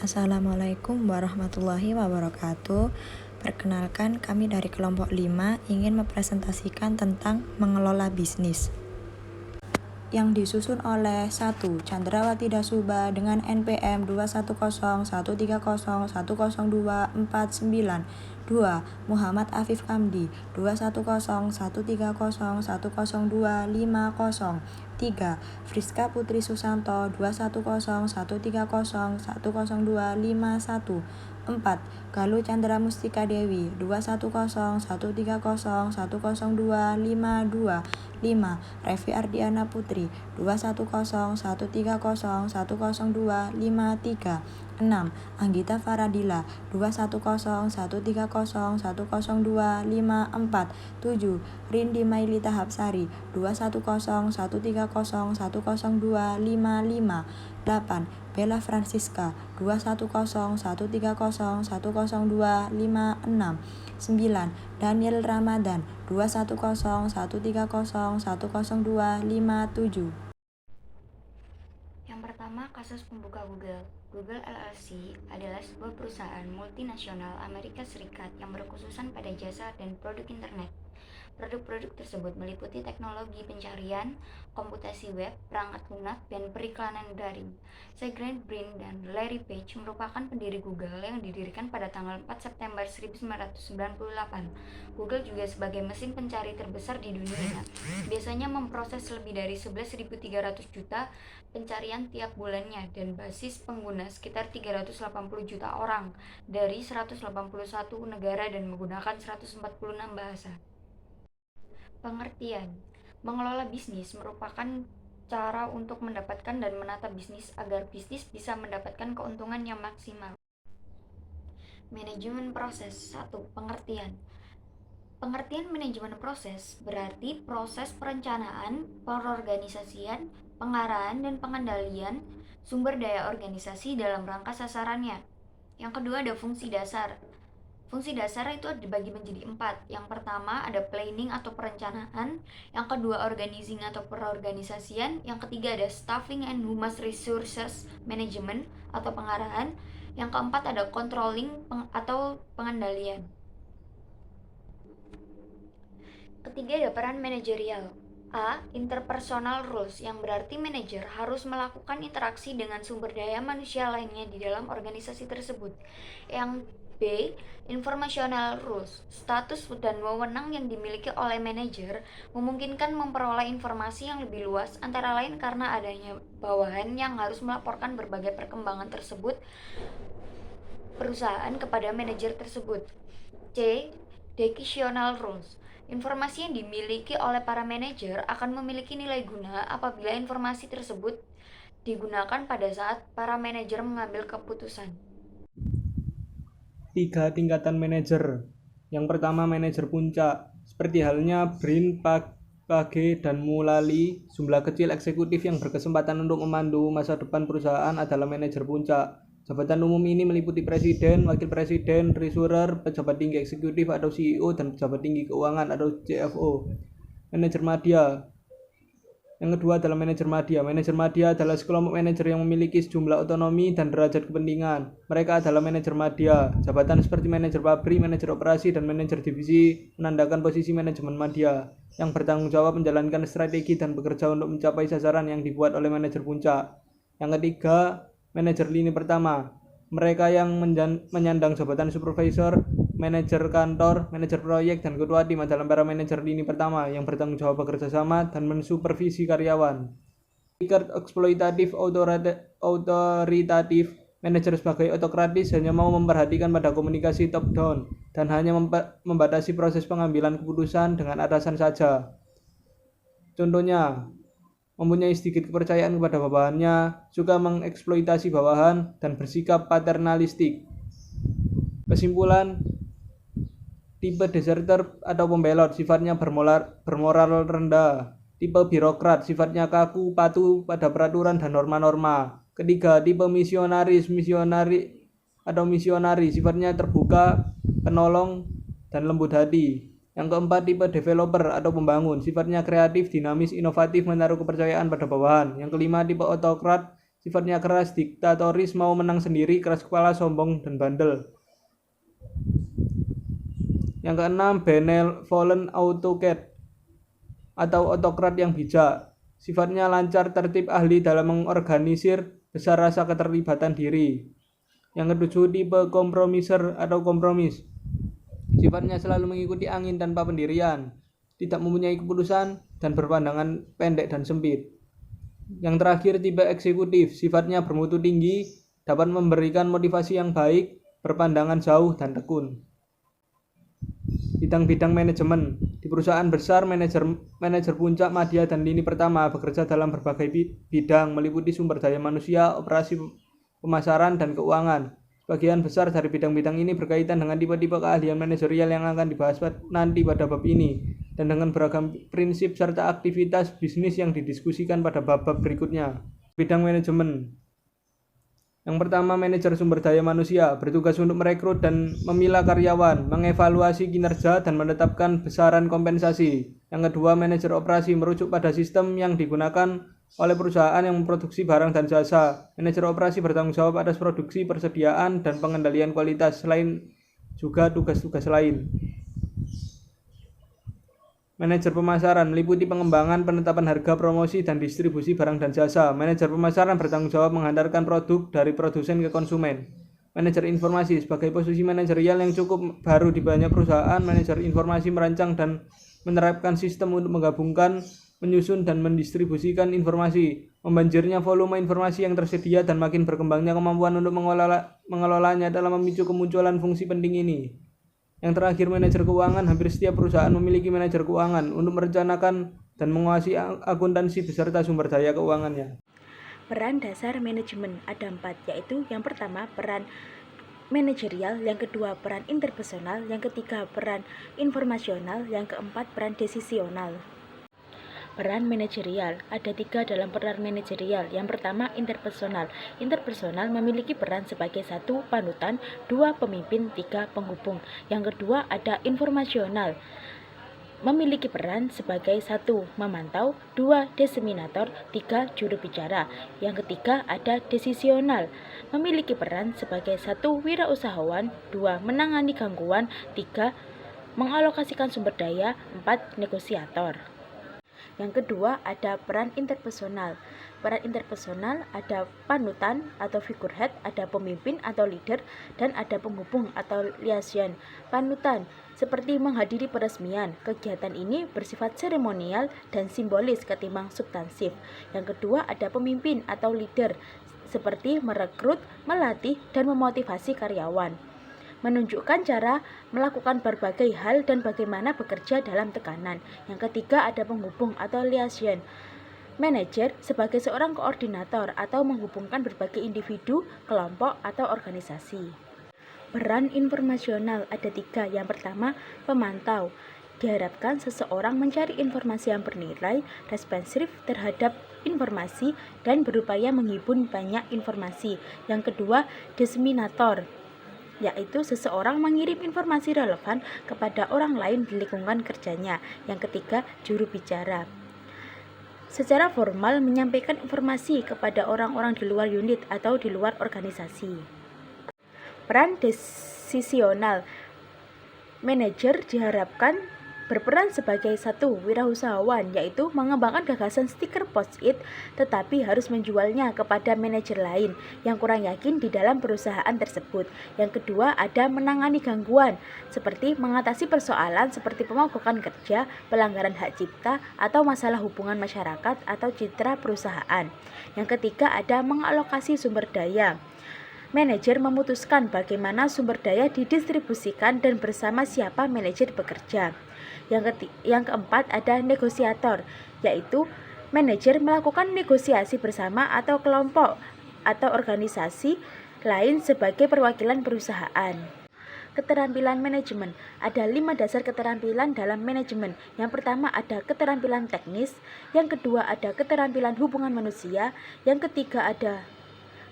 Assalamualaikum warahmatullahi wabarakatuh. Perkenalkan, kami dari kelompok 5 ingin mempresentasikan tentang mengelola bisnis, yang disusun oleh 1. Chandrawati Dasuba dengan NPM 21013010249. 2. Muhammad Afif Kamdi 21013010250. 3. Friska Putri Susanto 21013010251. 4. Galuh Chandra Mustika Dewi 21013010252. 5. Revi Ardiana Putri 21013010253. 6. Anggita Faradila 21013010254. 7. Rindi Mailita Hapsari 21013010255. 8. Bella Francisca 21013010256. 9. Daniel Ramadan 21013010257. Yang pertama, kasus pembuka Google. Google LLC adalah sebuah perusahaan multinasional Amerika Serikat yang berkhususan pada jasa dan produk internet. Produk-produk tersebut meliputi teknologi pencarian, komputasi web, perangkat lunak, dan periklanan daring. Sergey Brin dan Larry Page merupakan pendiri Google yang didirikan pada tanggal 4 September 1998. Google juga sebagai mesin pencari terbesar di dunia, biasanya memproses lebih dari 11.300 juta pencarian tiap bulannya dan basis pengguna sekitar 380 juta orang dari 181 negara dan menggunakan 146 bahasa. Pengertian: mengelola bisnis merupakan cara untuk mendapatkan dan menata bisnis agar bisnis bisa mendapatkan keuntungan yang maksimal. Manajemen proses. 1. Pengertian. Pengertian manajemen proses berarti proses perencanaan, pengorganisasian, pengarahan, dan pengendalian sumber daya organisasi dalam rangka sasarannya. Yang kedua ada fungsi dasar. Fungsi dasar itu dibagi menjadi 4. Yang pertama ada planning atau perencanaan, yang kedua organizing atau perorganisasian, yang ketiga ada staffing and human resources management atau pengarahan, yang keempat ada controlling atau pengendalian. Ketiga ada peran manajerial. A. Interpersonal rules, yang berarti manajer harus melakukan interaksi dengan sumber daya manusia lainnya di dalam organisasi tersebut. Yang B. Informational rules, status dan wewenang yang dimiliki oleh manajer memungkinkan memperoleh informasi yang lebih luas, antara lain karena adanya bawahan yang harus melaporkan berbagai perkembangan tersebut perusahaan kepada manajer tersebut. C. Decisional rules, informasi yang dimiliki oleh para manajer akan memiliki nilai guna apabila informasi tersebut digunakan pada saat para manajer mengambil keputusan. 3 tingkatan manajer. Yang pertama manajer puncak, seperti halnya Brin, Page, dan Mulali. Jumlah kecil eksekutif yang berkesempatan untuk memandu masa depan perusahaan adalah manajer puncak. Jabatan umum ini meliputi presiden, wakil presiden, treasurer, pejabat tinggi eksekutif atau CEO, dan pejabat tinggi keuangan atau CFO. Manajer media. Yang kedua adalah manajer media. Manajer media adalah sekelompok manajer yang memiliki sejumlah otonomi dan derajat kepentingan. Mereka adalah manajer media. Jabatan seperti manajer pabrik, manajer operasi, dan manajer divisi menandakan posisi manajemen media yang bertanggung jawab menjalankan strategi dan bekerja untuk mencapai sasaran yang dibuat oleh manajer puncak. Yang ketiga, manajer lini pertama. Mereka yang menyandang jabatan supervisor, manajer kantor, manajer proyek, dan ketua tim adalah para manajer lini pertama yang bertanggung jawab bekerja sama dan mensupervisi karyawan. Tingkat eksploitatif autoritatif, manajer sebagai autokratis hanya mau memperhatikan pada komunikasi top down dan hanya membatasi proses pengambilan keputusan dengan atasan saja. Contohnya, mempunyai sedikit kepercayaan kepada bawahannya, suka mengeksploitasi bawahan, dan bersikap paternalistik. Kesimpulan, tipe deserter atau pembelot sifatnya bermoral rendah. Tipe birokrat sifatnya kaku, patuh pada peraturan dan norma-norma. Ketiga, tipe misionari sifatnya terbuka, penolong, dan lembut hati. Yang keempat, tipe developer atau pembangun, sifatnya kreatif, dinamis, inovatif, menaruh kepercayaan pada bawahan. Yang kelima, tipe autokrat sifatnya keras, diktatoris, mau menang sendiri, keras kepala, sombong, dan bandel. Yang keenam, benevolent autocrat atau autokrat yang bijak. Sifatnya lancar, tertib, ahli dalam mengorganisir, besar rasa keterlibatan diri. Yang ketujuh, tipe kompromiser atau kompromis. Sifatnya selalu mengikuti angin tanpa pendirian, tidak mempunyai keputusan, dan berpandangan pendek dan sempit. Yang terakhir, tipe eksekutif. Sifatnya bermutu tinggi, dapat memberikan motivasi yang baik, berpandangan jauh, dan tekun. Bidang-bidang manajemen. Di perusahaan besar, manajer puncak, madya, dan lini pertama bekerja dalam berbagai bidang, meliputi sumber daya manusia, operasi pemasaran, dan keuangan. Sebagian besar dari bidang-bidang ini berkaitan dengan tipe-tipe keahlian manajerial yang akan dibahas nanti pada bab ini, dan dengan beragam prinsip serta aktivitas bisnis yang didiskusikan pada bab-bab berikutnya. Bidang manajemen. Yang pertama, manajer sumber daya manusia, bertugas untuk merekrut dan memilah karyawan, mengevaluasi kinerja, dan menetapkan besaran kompensasi. Yang kedua, manajer operasi, merujuk pada sistem yang digunakan oleh perusahaan yang memproduksi barang dan jasa. Manajer operasi bertanggung jawab atas produksi, persediaan, dan pengendalian kualitas, selain juga tugas-tugas lain. Manajer pemasaran meliputi pengembangan, penetapan harga, promosi, dan distribusi barang dan jasa. Manajer pemasaran bertanggung jawab menghantarkan produk dari produsen ke konsumen. Manajer informasi sebagai posisi manajerial yang cukup baru di banyak perusahaan. Manajer informasi merancang dan menerapkan sistem untuk menggabungkan, menyusun, dan mendistribusikan informasi. Membanjirnya volume informasi yang tersedia dan makin berkembangnya kemampuan untuk mengelolanya dalam memicu kemunculan fungsi penting ini. Yang terakhir, manajer keuangan. Hampir setiap perusahaan memiliki manajer keuangan untuk merencanakan dan menguasai akuntansi beserta sumber daya keuangannya. Peran dasar manajemen ada 4, yaitu yang pertama peran manajerial, yang kedua peran interpersonal, yang ketiga peran informasional, yang keempat peran desisional. Peran manajerial ada 3 dalam peran manajerial. Yang pertama, interpersonal. Interpersonal memiliki peran sebagai 1. Panutan, 2. Pemimpin, 3. Penghubung. Yang kedua ada informasional, memiliki peran sebagai 1. Memantau, 2. Diseminator, 3. Juru bicara. Yang ketiga ada desisional, memiliki peran sebagai 1. Wirausahawan, 2. Menangani gangguan, 3. Mengalokasikan sumber daya, 4. Negosiator. Yang kedua ada peran interpersonal. Peran interpersonal ada panutan atau figurehead, ada pemimpin atau leader, dan ada penghubung atau liaison. Panutan seperti menghadiri peresmian. Kegiatan ini bersifat seremonial dan simbolis ketimbang substansif. Yang kedua ada pemimpin atau leader, seperti merekrut, melatih, dan memotivasi karyawan, menunjukkan cara melakukan berbagai hal dan bagaimana bekerja dalam tekanan. Yang ketiga ada penghubung atau liaison. Manajer sebagai seorang koordinator atau menghubungkan berbagai individu, kelompok, atau organisasi. Peran informasional ada 3. Yang pertama, pemantau. Diharapkan seseorang mencari informasi yang bernilai, responsif terhadap informasi, dan berupaya menghimpun banyak informasi. Yang kedua, diseminator, yaitu seseorang mengirim informasi relevan kepada orang lain di lingkungan kerjanya. Yang ketiga, juru bicara, secara formal menyampaikan informasi kepada orang-orang di luar unit atau di luar organisasi. Peran desisional, manajer diharapkan berperan sebagai 1. Wirausahawan, yaitu mengembangkan gagasan stiker post-it tetapi harus menjualnya kepada manajer lain yang kurang yakin di dalam perusahaan tersebut. Yang kedua ada menangani gangguan, seperti mengatasi persoalan seperti pemogokan kerja, pelanggaran hak cipta, atau masalah hubungan masyarakat atau citra perusahaan. Yang ketiga ada mengalokasi sumber daya. Manajer memutuskan bagaimana sumber daya didistribusikan dan bersama siapa manajer bekerja. Yang keempat ada negosiator, yaitu manajer melakukan negosiasi bersama atau kelompok atau organisasi lain sebagai perwakilan perusahaan. Keterampilan manajemen ada 5 dasar keterampilan dalam manajemen. Yang pertama ada keterampilan teknis, yang kedua ada keterampilan hubungan manusia, yang ketiga ada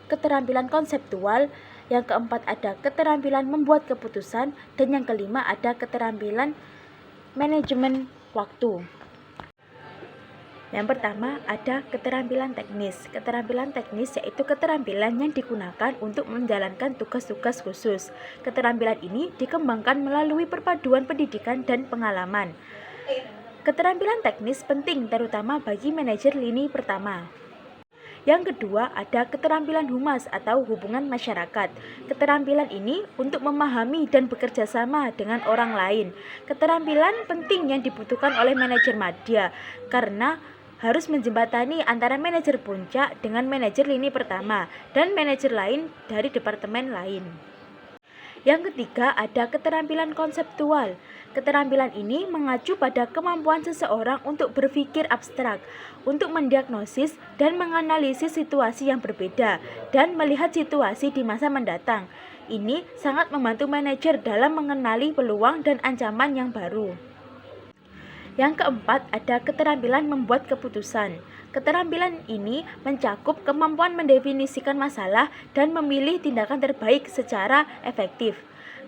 keterampilan konseptual, yang keempat ada keterampilan membuat keputusan, dan yang kelima ada keterampilan manajemen waktu. Yang pertama ada keterampilan teknis. Keterampilan teknis yaitu keterampilan yang digunakan untuk menjalankan tugas-tugas khusus. Keterampilan ini dikembangkan melalui perpaduan pendidikan dan pengalaman. Keterampilan teknis penting terutama bagi manajer lini pertama. Yang kedua ada keterampilan humas atau hubungan masyarakat. Keterampilan ini untuk memahami dan bekerja sama dengan orang lain. Keterampilan penting yang dibutuhkan oleh manajer madya karena harus menjembatani antara manajer puncak dengan manajer lini pertama dan manajer lain dari departemen lain. Yang ketiga ada keterampilan konseptual. Keterampilan ini mengacu pada kemampuan seseorang untuk berpikir abstrak, untuk mendiagnosis dan menganalisis situasi yang berbeda, dan melihat situasi di masa mendatang. Ini sangat membantu manajer dalam mengenali peluang dan ancaman yang baru. Yang keempat ada keterampilan membuat keputusan. Keterampilan ini mencakup kemampuan mendefinisikan masalah dan memilih tindakan terbaik secara efektif.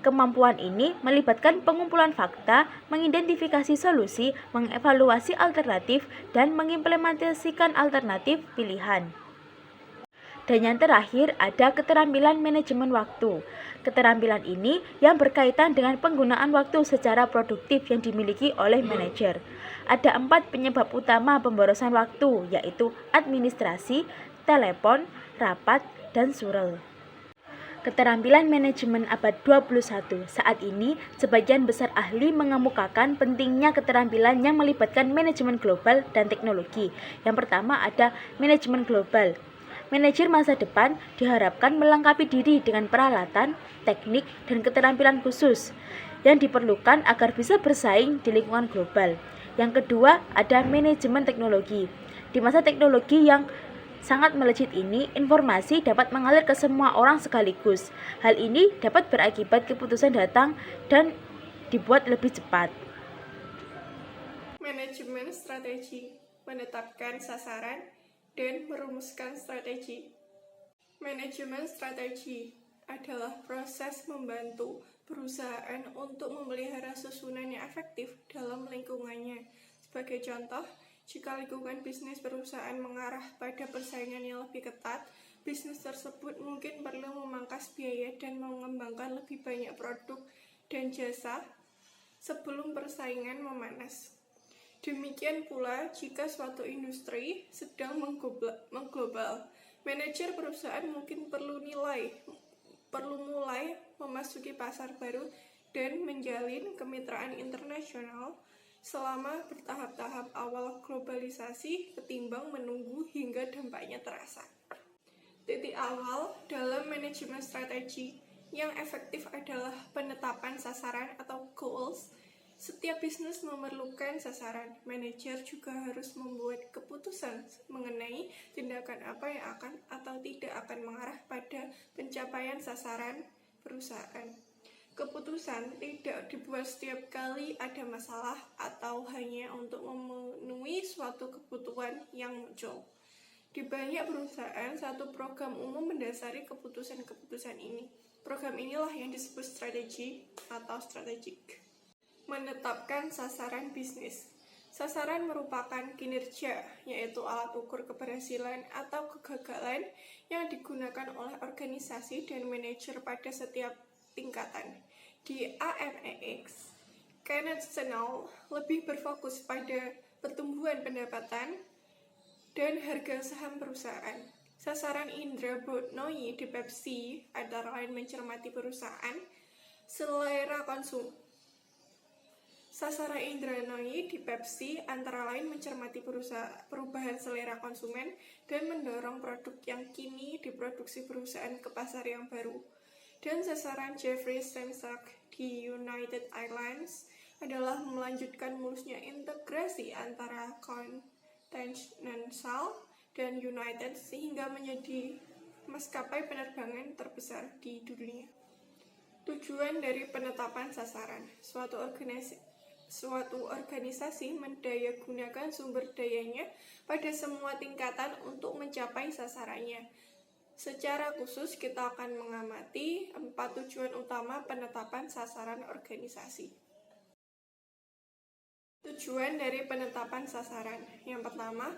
Kemampuan ini melibatkan pengumpulan fakta, mengidentifikasi solusi, mengevaluasi alternatif, dan mengimplementasikan alternatif pilihan. Dan yang terakhir ada keterampilan manajemen waktu. Keterampilan ini yang berkaitan dengan penggunaan waktu secara produktif yang dimiliki oleh manajer. Ada 4 penyebab utama pemborosan waktu, yaitu administrasi, telepon, rapat, dan surel. Keterampilan manajemen abad 21. Saat ini, sebagian besar ahli mengemukakan pentingnya keterampilan yang melibatkan manajemen global dan teknologi. Yang pertama ada manajemen global. Manajer masa depan diharapkan melengkapi diri dengan peralatan, teknik, dan keterampilan khusus yang diperlukan agar bisa bersaing di lingkungan global. Yang kedua, ada manajemen teknologi. Di masa teknologi yang sangat melejit ini, informasi dapat mengalir ke semua orang sekaligus. Hal ini dapat berakibat keputusan datang dan dibuat lebih cepat. Manajemen strategi, menetapkan sasaran dan merumuskan strategi. Manajemen strategi adalah proses membantu perusahaan untuk memelihara susunan yang efektif dalam lingkungannya. Sebagai contoh, jika lingkungan bisnis perusahaan mengarah pada persaingan yang lebih ketat, bisnis tersebut mungkin perlu memangkas biaya dan mengembangkan lebih banyak produk dan jasa sebelum persaingan memanas. Demikian pula jika suatu industri sedang mengglobal, manajer perusahaan mungkin perlu mulai memasuki pasar baru dan menjalin kemitraan internasional selama bertahap-tahap awal globalisasi ketimbang menunggu hingga dampaknya terasa. Titik awal dalam manajemen strategi yang efektif adalah penetapan sasaran atau goals. Setiap bisnis memerlukan sasaran. Manajer juga harus membuat keputusan mengenai tindakan apa yang akan atau tidak akan mengarah pada pencapaian sasaran perusahaan. Keputusan tidak dibuat setiap kali ada masalah atau hanya untuk memenuhi suatu kebutuhan yang muncul. Di banyak perusahaan, satu program umum mendasari keputusan-keputusan ini. Program inilah yang disebut strategi atau strategik. Menetapkan sasaran bisnis. Sasaran merupakan kinerja, yaitu alat ukur keberhasilan atau kegagalan yang digunakan oleh organisasi dan manajer pada setiap tingkatan. Di AMEX, Kenneth Snell lebih berfokus pada pertumbuhan pendapatan dan harga saham perusahaan. Sasaran Indra Botnoy di Pepsi antara lain mencermati perusahaan, selera konsum. Sasaran Indra Nooyi di Pepsi antara lain mencermati perubahan selera konsumen dan mendorong produk yang kini diproduksi perusahaan ke pasar yang baru. Dan sasaran Jeffrey Samsack di United Airlines adalah melanjutkan mulusnya integrasi antara Continental dan United sehingga menjadi maskapai penerbangan terbesar di dunia. Tujuan dari penetapan sasaran. Suatu organisasi mendayagunakan sumber dayanya pada semua tingkatan untuk mencapai sasarannya. Secara khusus, kita akan mengamati 4 tujuan utama penetapan sasaran organisasi. Tujuan dari penetapan sasaran. Yang pertama,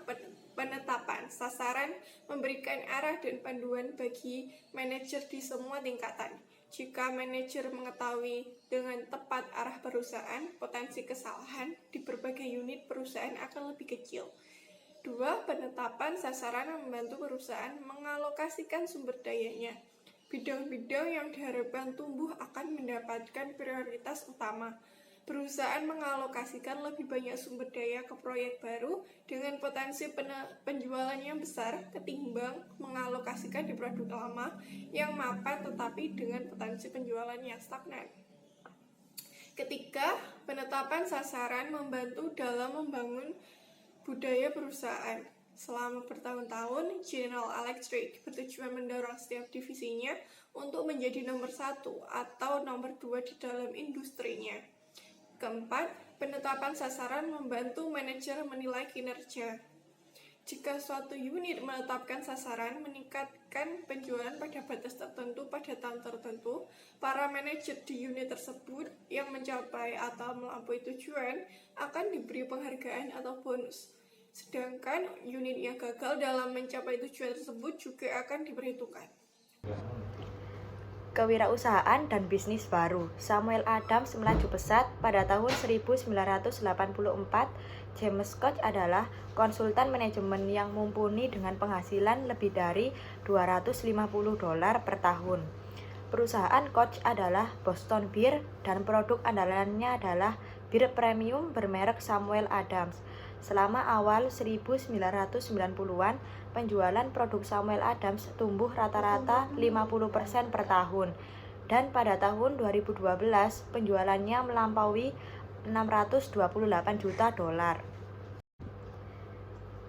penetapan sasaran memberikan arah dan panduan bagi manajer di semua tingkatan. Jika manajer mengetahui dengan tepat arah perusahaan, potensi kesalahan di berbagai unit perusahaan akan lebih kecil. 2. Penetapan sasaran membantu perusahaan mengalokasikan sumber dayanya. Bidang-bidang yang diharapkan tumbuh akan mendapatkan prioritas utama. Perusahaan mengalokasikan lebih banyak sumber daya ke proyek baru dengan potensi penjualan yang besar ketimbang mengalokasikan di produk lama yang mapan tetapi dengan potensi penjualan yang stagnan. Ketiga, penetapan sasaran membantu dalam membangun budaya perusahaan. Selama bertahun-tahun, General Electric bertujuan mendorong setiap divisinya untuk menjadi nomor 1 atau nomor 2 di dalam industrinya. Keempat, penetapan sasaran membantu manajer menilai kinerja. Jika suatu unit menetapkan sasaran meningkatkan penjualan pada batas tertentu pada tahun tertentu, para manajer di unit tersebut yang mencapai atau melampaui tujuan akan diberi penghargaan atau bonus. Sedangkan unit yang gagal dalam mencapai tujuan tersebut juga akan diperhitungkan. Kewirausahaan dan bisnis baru. Samuel Adams melaju pesat pada tahun 1984. James Koch adalah konsultan manajemen yang mumpuni dengan penghasilan lebih dari $250 per tahun. Perusahaan Koch adalah Boston Beer dan produk andalannya adalah bir premium bermerek Samuel Adams. Selama awal 1990-an, penjualan produk Samuel Adams tumbuh rata-rata 50% per tahun. Dan pada tahun 2012, penjualannya melampaui $628 juta.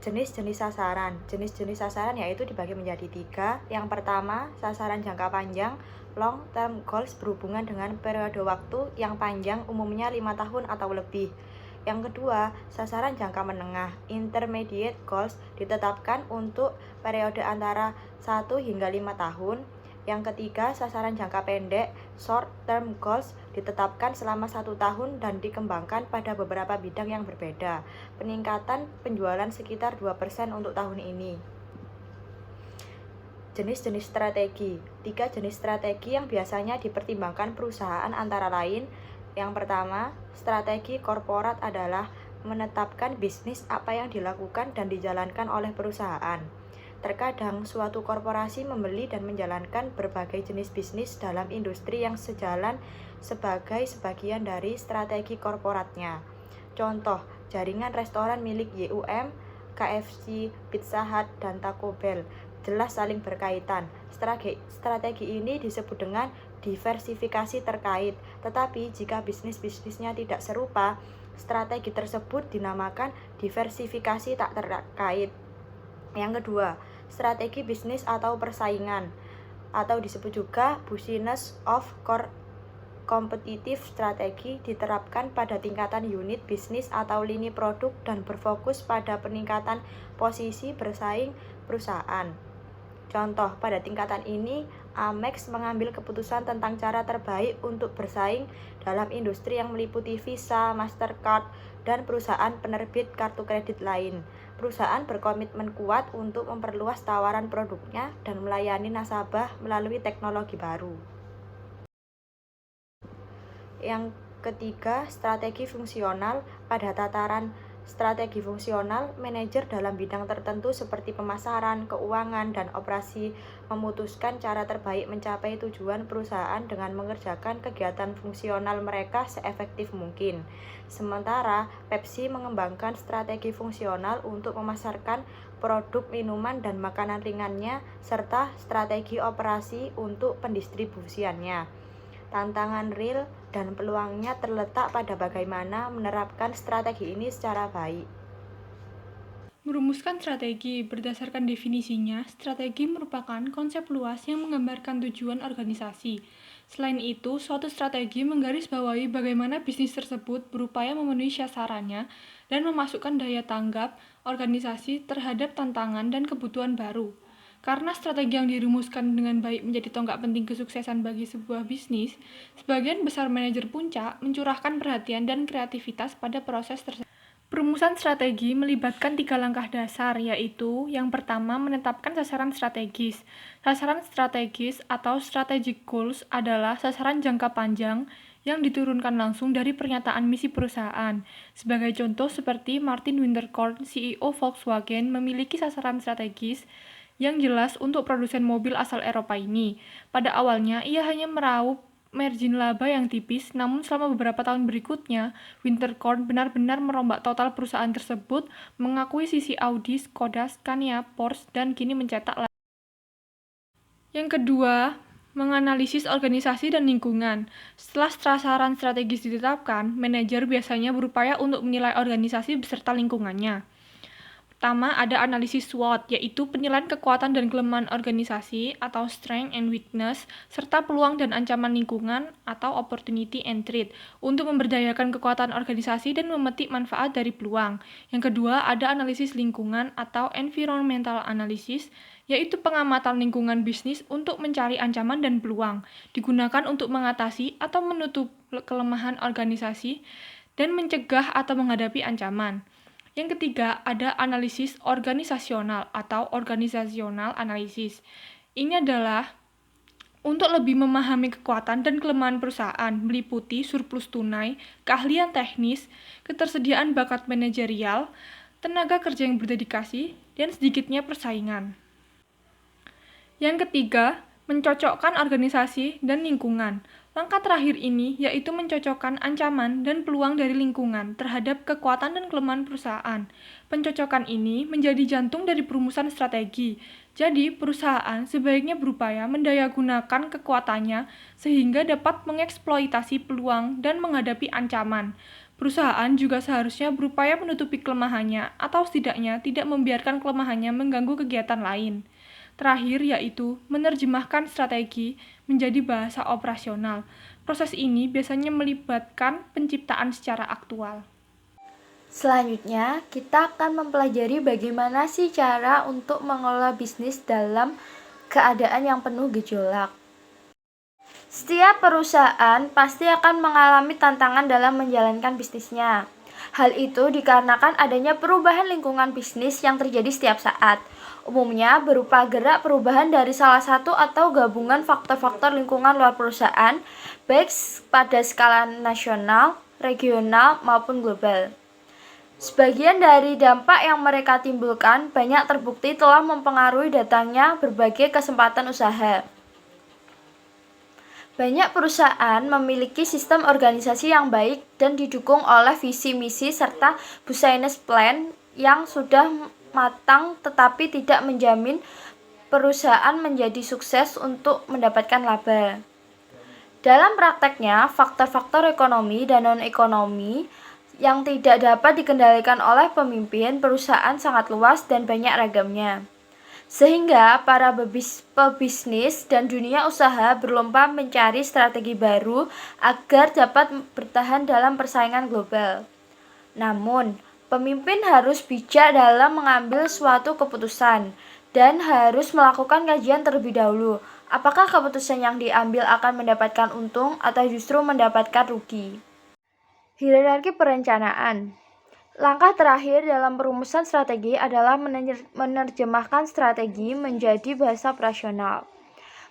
Jenis-jenis sasaran. Jenis-jenis sasaran yaitu dibagi menjadi 3. Yang pertama, sasaran jangka panjang, long term goals berhubungan dengan periode waktu yang panjang, umumnya 5 tahun atau lebih. Yang kedua, sasaran jangka menengah, intermediate goals, ditetapkan untuk periode antara 1 hingga 5 tahun. Yang ketiga, sasaran jangka pendek, short term goals, ditetapkan selama 1 tahun dan dikembangkan pada beberapa bidang yang berbeda. Peningkatan penjualan sekitar 2% untuk tahun ini. Jenis-jenis strategi. 3 jenis strategi yang biasanya dipertimbangkan perusahaan antara lain. Yang pertama, strategi korporat adalah menetapkan bisnis apa yang dilakukan dan dijalankan oleh perusahaan. Terkadang suatu korporasi membeli dan menjalankan berbagai jenis bisnis dalam industri yang sejalan sebagai sebagian dari strategi korporatnya. Contoh, jaringan restoran milik YUM, KFC, Pizza Hut, dan Taco Bell jelas saling berkaitan. Strategi ini disebut dengan diversifikasi terkait, tetapi jika bisnis-bisnisnya tidak serupa, strategi tersebut dinamakan diversifikasi tak terkait. Yang kedua, strategi bisnis atau persaingan, atau disebut juga business of competitive strategy, diterapkan pada tingkatan unit bisnis atau lini produk dan berfokus pada peningkatan posisi bersaing perusahaan. Contoh, pada tingkatan ini, Amex mengambil keputusan tentang cara terbaik untuk bersaing dalam industri yang meliputi Visa, Mastercard, dan perusahaan penerbit kartu kredit lain. Perusahaan berkomitmen kuat untuk memperluas tawaran produknya dan melayani nasabah melalui teknologi baru. Yang ketiga, strategi fungsional. Pada tataran strategi fungsional, manajer dalam bidang tertentu seperti pemasaran, keuangan, dan operasi memutuskan cara terbaik mencapai tujuan perusahaan dengan mengerjakan kegiatan fungsional mereka seefektif mungkin. Sementara, Pepsi mengembangkan strategi fungsional untuk memasarkan produk minuman dan makanan ringannya serta strategi operasi untuk pendistribusiannya. Tantangan real dan peluangnya terletak pada bagaimana menerapkan strategi ini secara baik. Merumuskan strategi berdasarkan definisinya, strategi merupakan konsep luas yang menggambarkan tujuan organisasi. Selain itu, suatu strategi menggarisbawahi bagaimana bisnis tersebut berupaya memenuhi sasarannya dan memasukkan daya tanggap organisasi terhadap tantangan dan kebutuhan baru. Karena strategi yang dirumuskan dengan baik menjadi tonggak penting kesuksesan bagi sebuah bisnis, sebagian besar manajer puncak mencurahkan perhatian dan kreativitas pada proses tersebut. Perumusan strategi melibatkan 3 langkah dasar, yaitu yang pertama menetapkan sasaran strategis. Sasaran strategis atau strategic goals adalah sasaran jangka panjang yang diturunkan langsung dari pernyataan misi perusahaan. Sebagai contoh seperti Martin Winterkorn, CEO Volkswagen, memiliki sasaran strategis yang jelas untuk produsen mobil asal Eropa ini. Pada awalnya, ia hanya meraup margin laba yang tipis, namun selama beberapa tahun berikutnya, Winterkorn benar-benar merombak total perusahaan tersebut, mengakuisisi Audi, Skoda, Scania, Porsche, dan kini mencetak laba. Yang kedua, menganalisis organisasi dan lingkungan. Setelah sasaran strategis ditetapkan, manajer biasanya berupaya untuk menilai organisasi beserta lingkungannya. Pertama, ada analisis SWOT, yaitu penilaian kekuatan dan kelemahan organisasi atau strength and weakness, serta peluang dan ancaman lingkungan atau opportunity and threat, untuk memberdayakan kekuatan organisasi dan memetik manfaat dari peluang. Yang kedua, ada analisis lingkungan atau environmental analysis, yaitu pengamatan lingkungan bisnis untuk mencari ancaman dan peluang, digunakan untuk mengatasi atau menutup kelemahan organisasi dan mencegah atau menghadapi ancaman. Yang ketiga, ada analisis organisasional atau organizational analysis. Ini adalah untuk lebih memahami kekuatan dan kelemahan perusahaan, meliputi surplus tunai, keahlian teknis, ketersediaan bakat manajerial, tenaga kerja yang berdedikasi, dan sedikitnya persaingan. Yang ketiga, mencocokkan organisasi dan lingkungan. Langkah terakhir ini yaitu mencocokkan ancaman dan peluang dari lingkungan terhadap kekuatan dan kelemahan perusahaan. Pencocokan ini menjadi jantung dari perumusan strategi. Jadi, perusahaan sebaiknya berupaya mendayagunakan kekuatannya sehingga dapat mengeksploitasi peluang dan menghadapi ancaman. Perusahaan juga seharusnya berupaya menutupi kelemahannya atau setidaknya tidak membiarkan kelemahannya mengganggu kegiatan lain. Terakhir yaitu menerjemahkan strategi menjadi bahasa operasional. Proses ini biasanya melibatkan penciptaan secara aktual. Selanjutnya, kita akan mempelajari bagaimana sih cara untuk mengelola bisnis dalam keadaan yang penuh gejolak. Setiap perusahaan pasti akan mengalami tantangan dalam menjalankan bisnisnya. Hal itu dikarenakan adanya perubahan lingkungan bisnis yang terjadi setiap saat. Umumnya berupa gerak perubahan dari salah satu atau gabungan faktor-faktor lingkungan luar perusahaan, baik pada skala nasional, regional, maupun global. Sebagian dari dampak yang mereka timbulkan banyak terbukti telah mempengaruhi datangnya berbagai kesempatan usaha. Banyak perusahaan memiliki sistem organisasi yang baik dan didukung oleh visi misi serta business plan yang sudah matang, tetapi tidak menjamin perusahaan menjadi sukses untuk mendapatkan laba. Dalam prakteknya, faktor-faktor ekonomi dan non-ekonomi yang tidak dapat dikendalikan oleh pemimpin perusahaan sangat luas dan banyak ragamnya. Sehingga para pebisnis dan dunia usaha berlomba mencari strategi baru agar dapat bertahan dalam persaingan global. Namun, pemimpin harus bijak dalam mengambil suatu keputusan dan harus melakukan kajian terlebih dahulu. Apakah keputusan yang diambil akan mendapatkan untung atau justru mendapatkan rugi? Hierarki perencanaan. Langkah terakhir dalam perumusan strategi adalah menerjemahkan strategi menjadi bahasa operasional.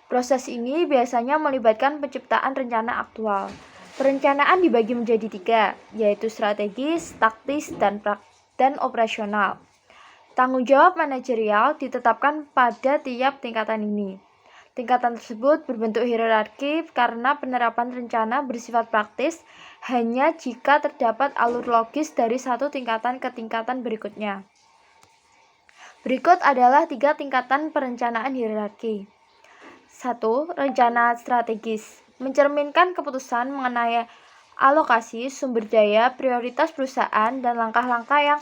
Proses ini biasanya melibatkan penciptaan rencana aktual. Perencanaan dibagi menjadi 3, yaitu strategis, taktis, dan operasional. Tanggung jawab manajerial ditetapkan pada tiap tingkatan ini. Tingkatan tersebut berbentuk hierarki karena penerapan rencana bersifat praktis hanya jika terdapat alur logis dari satu tingkatan ke tingkatan berikutnya. Berikut adalah 3 tingkatan perencanaan hierarki. 1. Rencana strategis. Mencerminkan keputusan mengenai alokasi sumber daya, prioritas perusahaan, dan langkah-langkah yang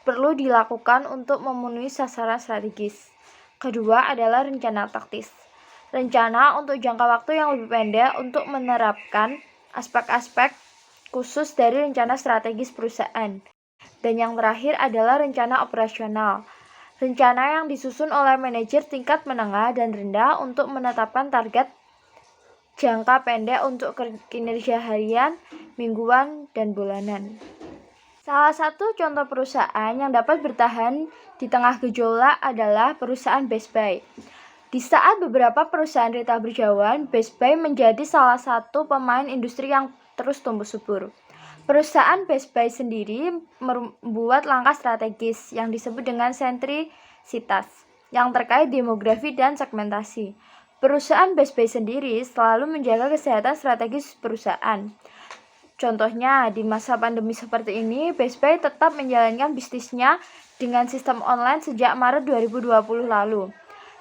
perlu dilakukan untuk memenuhi sasaran strategis. Kedua adalah rencana taktis. Rencana untuk jangka waktu yang lebih pendek untuk menerapkan aspek-aspek khusus dari rencana strategis perusahaan. Dan yang terakhir adalah rencana operasional. Rencana yang disusun oleh manajer tingkat menengah dan rendah untuk menetapkan target jangka pendek untuk kinerja harian, mingguan, dan bulanan. Salah satu contoh perusahaan yang dapat bertahan di tengah gejolak adalah perusahaan Best Buy. Di saat beberapa perusahaan retail berjauhan, Best Buy menjadi salah satu pemain industri yang terus tumbuh subur. Perusahaan Best Buy sendiri membuat langkah strategis yang disebut dengan sentrisitas yang terkait demografi dan segmentasi. Perusahaan Best Buy sendiri selalu menjaga kesehatan strategis perusahaan. Contohnya, di masa pandemi seperti ini, Best Buy tetap menjalankan bisnisnya dengan sistem online sejak Maret 2020 lalu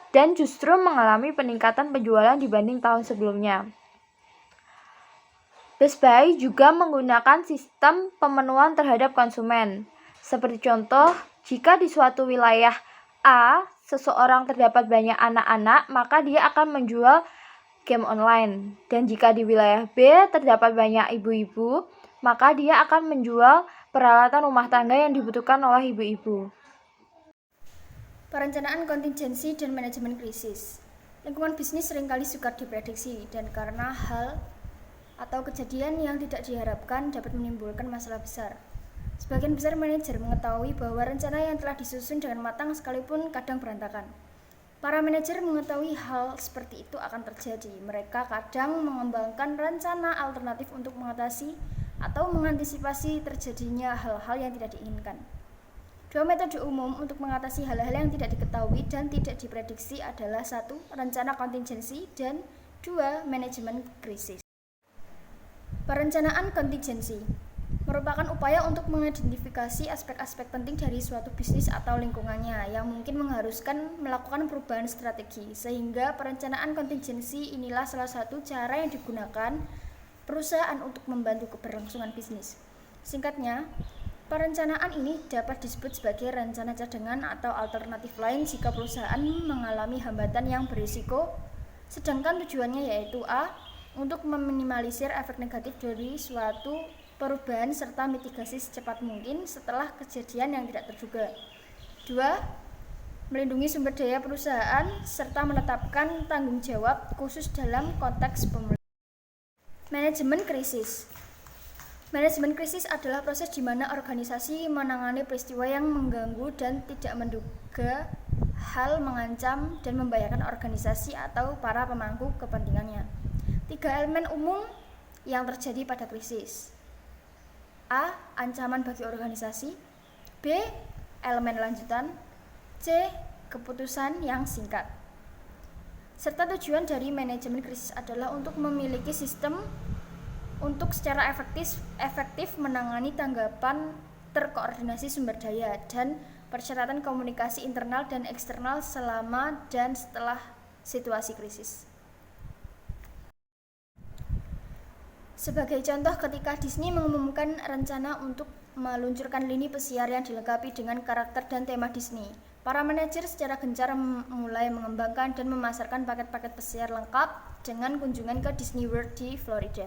dan justru mengalami peningkatan penjualan dibanding tahun sebelumnya. Best Buy juga menggunakan sistem pemenuhan terhadap konsumen. Seperti contoh, jika di suatu wilayah A, seseorang terdapat banyak anak-anak, maka dia akan menjual game online. Dan jika di wilayah B terdapat banyak ibu-ibu, maka dia akan menjual peralatan rumah tangga yang dibutuhkan oleh ibu-ibu. Perencanaan kontingensi dan manajemen krisis. Lingkungan bisnis seringkali sukar diprediksi dan karena hal atau kejadian yang tidak diharapkan dapat menimbulkan masalah besar. Sebagian besar manajer mengetahui bahwa rencana yang telah disusun dengan matang sekalipun kadang berantakan. Para manajer mengetahui hal seperti itu akan terjadi. Mereka kadang mengembangkan rencana alternatif untuk mengatasi atau mengantisipasi terjadinya hal-hal yang tidak diinginkan. Dua metode umum untuk mengatasi hal-hal yang tidak diketahui dan tidak diprediksi adalah 1. Rencana kontingensi dan 2. Manajemen krisis. Perencanaan kontingensi merupakan upaya untuk mengidentifikasi aspek-aspek penting dari suatu bisnis atau lingkungannya yang mungkin mengharuskan melakukan perubahan strategi, sehingga perencanaan kontingensi inilah salah satu cara yang digunakan perusahaan untuk membantu keberlangsungan bisnis. Singkatnya, perencanaan ini dapat disebut sebagai rencana cadangan atau alternatif lain jika perusahaan mengalami hambatan yang berisiko, sedangkan tujuannya yaitu A. Untuk meminimalisir efek negatif dari suatu perubahan serta mitigasi secepat mungkin setelah kejadian yang tidak terduga. 2. Melindungi sumber daya perusahaan serta menetapkan tanggung jawab khusus dalam konteks pemulihan. Manajemen krisis. Manajemen krisis adalah proses di mana organisasi menangani peristiwa yang mengganggu dan tidak menduga hal mengancam dan membahayakan organisasi atau para pemangku kepentingannya. 3 elemen umum yang terjadi pada krisis. A. Ancaman bagi organisasi. B. Elemen lanjutan. C. Keputusan yang singkat. Serta tujuan dari manajemen krisis adalah untuk memiliki sistem untuk secara efektif menangani tanggapan terkoordinasi sumber daya dan persyaratan komunikasi internal dan eksternal selama dan setelah situasi krisis. Sebagai contoh, ketika Disney mengumumkan rencana untuk meluncurkan lini pesiar yang dilengkapi dengan karakter dan tema Disney, para manajer secara gencar mulai mengembangkan dan memasarkan paket-paket pesiar lengkap dengan kunjungan ke Disney World di Florida.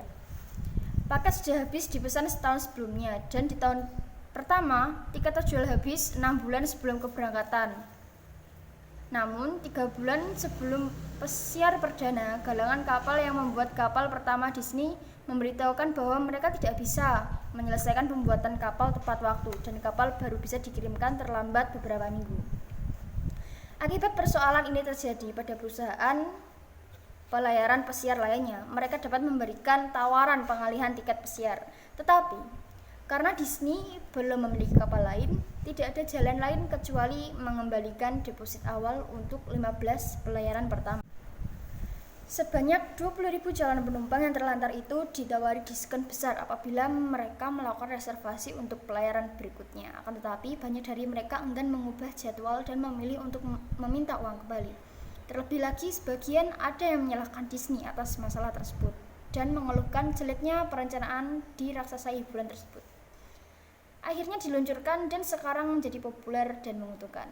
Paket sudah habis dipesan setahun sebelumnya dan di tahun pertama tiket terjual habis 6 bulan sebelum keberangkatan. Namun 3 bulan sebelum pesiar perdana, galangan kapal yang membuat kapal pertama Disney memberitahukan bahwa mereka tidak bisa menyelesaikan pembuatan kapal tepat waktu dan kapal baru bisa dikirimkan terlambat beberapa minggu. Akibat persoalan ini terjadi pada perusahaan pelayaran pesiar lainnya, mereka dapat memberikan tawaran pengalihan tiket pesiar. Tetapi, karena Disney belum memiliki kapal lain, tidak ada jalan lain kecuali mengembalikan deposit awal untuk 15 pelayaran pertama. Sebanyak 20.000 calon penumpang yang terlantar itu ditawari diskon besar apabila mereka melakukan reservasi untuk pelayaran berikutnya. Akan tetapi, banyak dari mereka enggan mengubah jadwal dan memilih untuk meminta uang kembali. Terlebih lagi, sebagian ada yang menyalahkan Disney atas masalah tersebut dan mengeluhkan jeleknya perencanaan di raksasa hiburan tersebut. Akhirnya diluncurkan dan sekarang menjadi populer dan menguntungkan.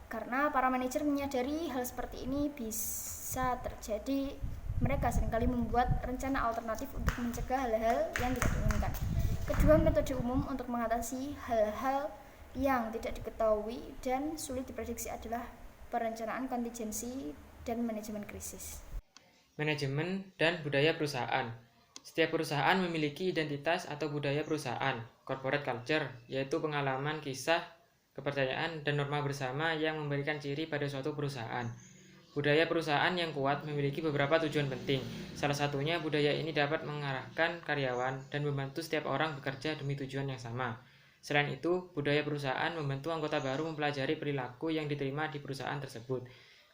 Karena para manajer menyadari hal seperti ini bisa terjadi, mereka seringkali membuat rencana alternatif untuk mencegah hal-hal yang tidak diinginkan. Kedua metode umum untuk mengatasi hal-hal Yang tidak diketahui dan sulit diprediksi adalah perencanaan kontingensi dan manajemen krisis. Manajemen dan budaya perusahaan. Setiap perusahaan memiliki identitas atau budaya perusahaan, corporate culture, yaitu pengalaman, kisah, kepercayaan, dan norma bersama yang memberikan ciri pada suatu perusahaan. Budaya perusahaan yang kuat memiliki beberapa tujuan penting. Salah satunya, budaya ini dapat mengarahkan karyawan dan membantu setiap orang bekerja demi tujuan yang sama. Selain itu, budaya perusahaan membantu anggota baru mempelajari perilaku yang diterima di perusahaan tersebut.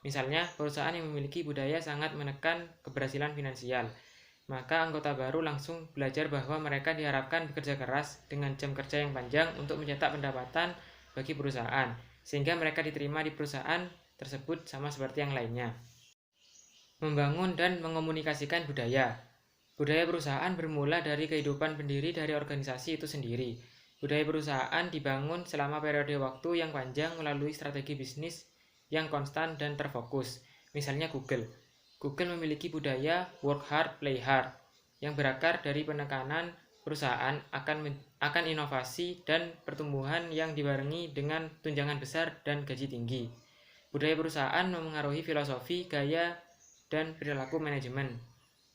Misalnya, perusahaan yang memiliki budaya sangat menekan keberhasilan finansial, maka anggota baru langsung belajar bahwa mereka diharapkan bekerja keras dengan jam kerja yang panjang untuk mencetak pendapatan bagi perusahaan, sehingga mereka diterima di perusahaan tersebut sama seperti yang lainnya. Membangun dan mengomunikasikan budaya. Budaya perusahaan bermula dari kehidupan pendiri dari organisasi itu sendiri. Budaya perusahaan dibangun selama periode waktu yang panjang melalui strategi bisnis yang konstan dan terfokus. Misalnya Google. Google memiliki budaya work hard, play hard yang berakar dari penekanan perusahaan akan inovasi dan pertumbuhan yang dibarengi dengan tunjangan besar dan gaji tinggi. Budaya perusahaan memengaruhi filosofi, gaya, dan perilaku manajemen.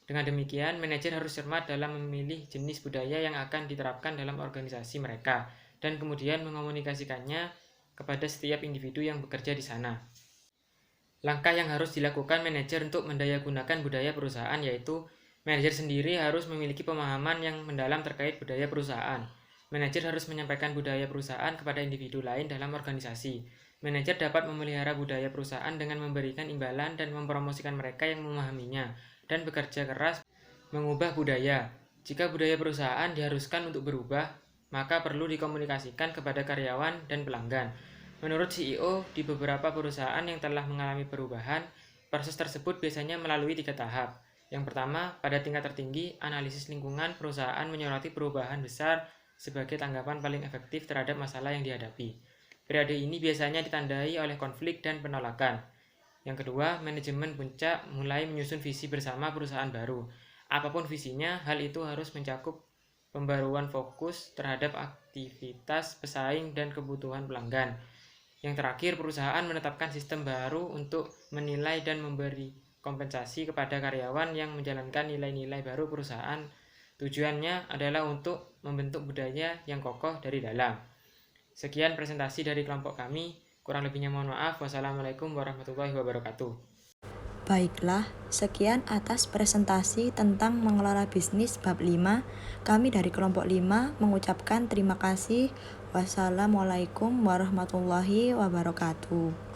Dengan demikian, manajer harus cermat dalam memilih jenis budaya yang akan diterapkan dalam organisasi mereka dan kemudian mengomunikasikannya kepada setiap individu yang bekerja di sana. Langkah yang harus dilakukan manajer untuk mendayagunakan budaya perusahaan yaitu manajer sendiri harus memiliki pemahaman yang mendalam terkait budaya perusahaan. Manajer harus menyampaikan budaya perusahaan kepada individu lain dalam organisasi. Manajer dapat memelihara budaya perusahaan dengan memberikan imbalan dan mempromosikan mereka yang memahaminya dan bekerja keras mengubah budaya. Jika budaya perusahaan diharuskan untuk berubah, maka perlu dikomunikasikan kepada karyawan dan pelanggan. Menurut CEO, di beberapa perusahaan yang telah mengalami perubahan, proses tersebut biasanya melalui 3 tahap. Yang pertama, pada tingkat tertinggi, analisis lingkungan perusahaan menyoroti perubahan besar sebagai tanggapan paling efektif terhadap masalah yang dihadapi. Periode ini biasanya ditandai oleh konflik dan penolakan. Yang kedua, manajemen puncak mulai menyusun visi bersama perusahaan baru. Apapun visinya, hal itu harus mencakup pembaruan fokus terhadap aktivitas pesaing dan kebutuhan pelanggan. Yang terakhir, perusahaan menetapkan sistem baru untuk menilai dan memberi kompensasi kepada karyawan yang menjalankan nilai-nilai baru perusahaan. Tujuannya adalah untuk membentuk budaya yang kokoh dari dalam. Sekian presentasi dari kelompok kami. Kurang lebihnya mohon maaf. Wassalamualaikum warahmatullahi wabarakatuh. Baiklah, sekian atas presentasi tentang mengelola bisnis bab 5. Kami dari kelompok 5 mengucapkan terima kasih. Wassalamualaikum warahmatullahi wabarakatuh.